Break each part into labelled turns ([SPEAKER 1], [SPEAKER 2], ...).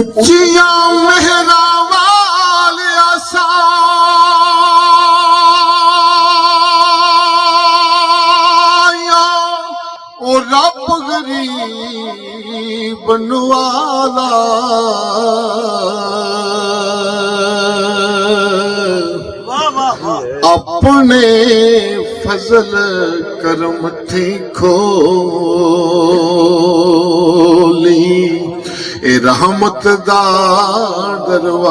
[SPEAKER 1] उचिया मेहरा वाले आसा ओ रब गरीब वाला अपने फजल करम थी खोली ए रहमत दा दरवाजा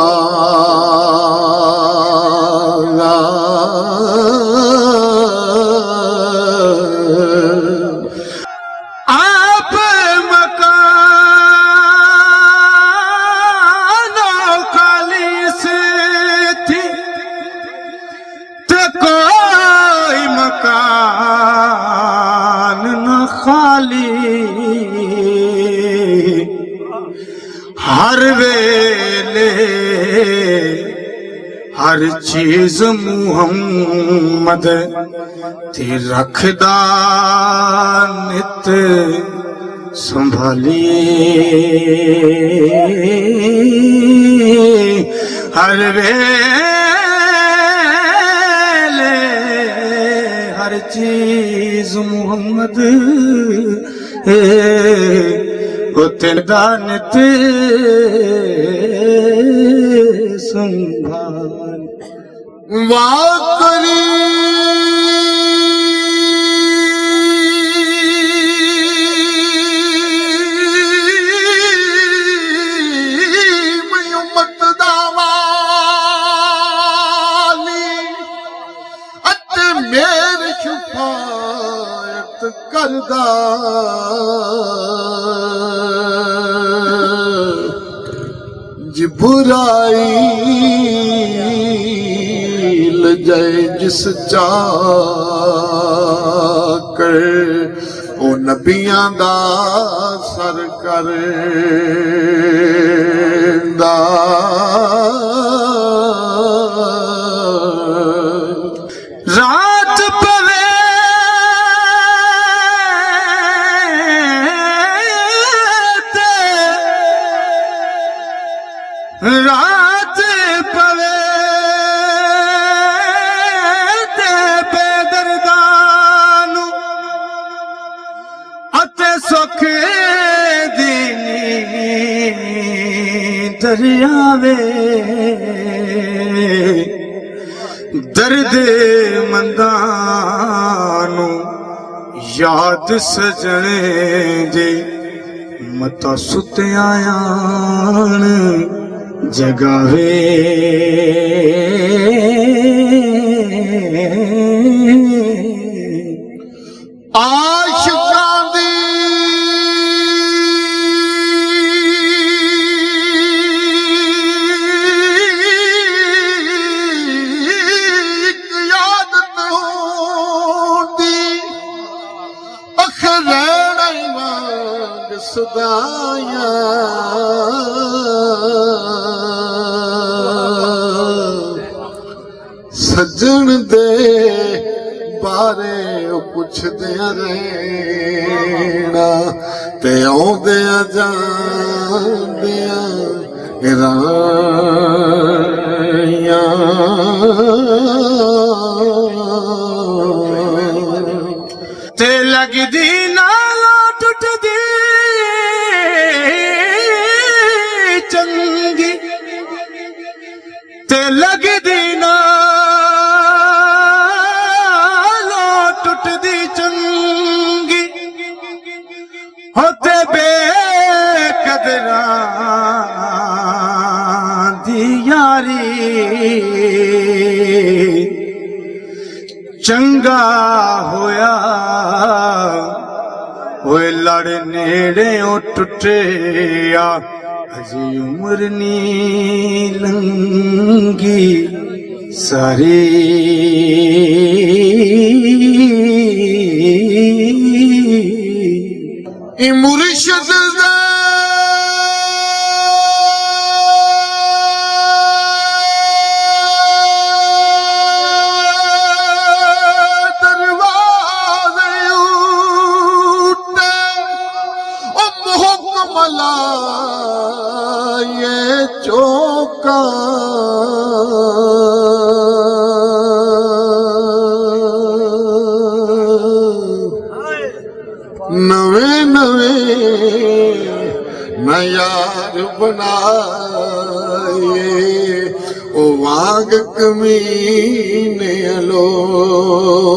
[SPEAKER 1] आप मकान खाली से थी तो कोई मकान न खाली हर वेले हर चीज मुहम्मद ते रखदा नित संभालिए हर वेले हर चीज मुहम्मद तेरा नित संभाल वाकरी उम्मत दावाली अत मेरी शफायत करदा बुराई लजाए जिस चाकर ओ नबियां दा सर करदा रात पवे रात पवे ते बेदर्दानू अते सुख दीनी दरियावे दर्द मंदानू याद सजने जे मता सुत आयान जगावे आशिकां दी याद होंदी अखरैणा वांग सदाया सजन दे बारे पुछदिया रहना ते आउंदिया जांदिया राया ते लगदी नाला टुटदी चंगी ते लगदी ना टुटदी चंगी होते बेकदरा दी यारी चंगा होया होए लड़ नेड़े टुटिया अजी उम्र नी लंगी सारी मुर्शिद
[SPEAKER 2] ये चौका नवे नवे नयार बनाए ओ वाग कमीने लोका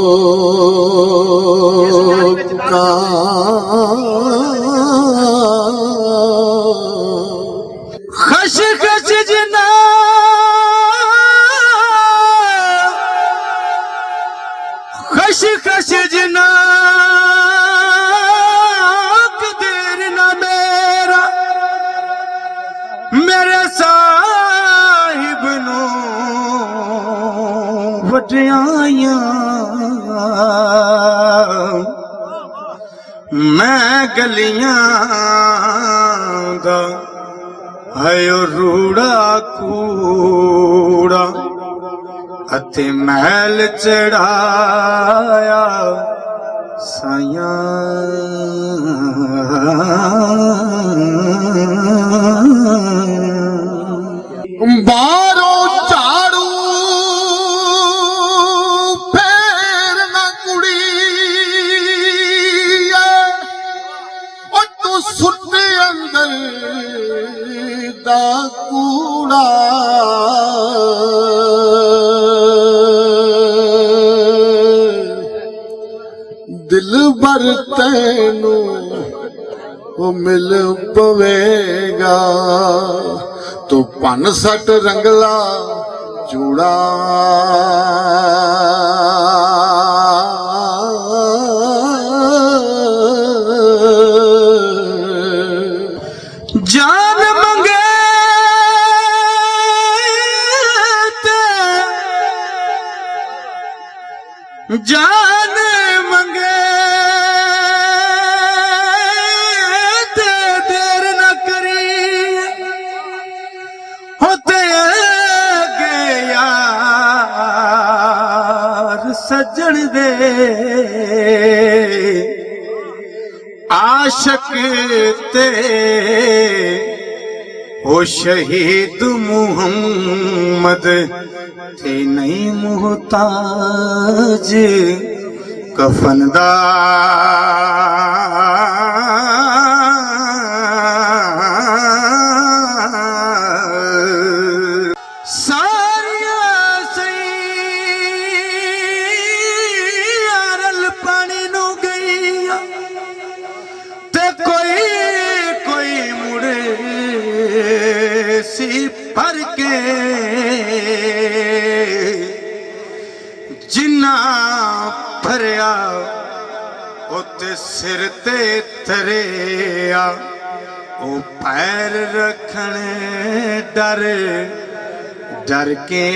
[SPEAKER 1] खश खश जना खश खश जना देर ना मेरा मेरे साहिब नो वटियाया मैं गलियां दा हयो रूड़ा कूड़ा अते महल चढ़ाया साया
[SPEAKER 2] बारो झाड़ू फेर ना कुड़ी ओ तू सुट्टे अंदर दा कूड़ा दिल भर तैनू ओ मिल पवेगा तो पन सट रंगला चूड़ा
[SPEAKER 1] जान मंगे जान मंगे ते देर न करी होते गया सज्जन दे आशक ते ओ शहीद मुहम्मद थे नहीं मुहताज कफन दा सारिया सही अरल पानी नु गई ते कोई मुड़े सी भर के जिन्ना भरिया उते सिर ते तरिया ओ पैर रखने डर डर के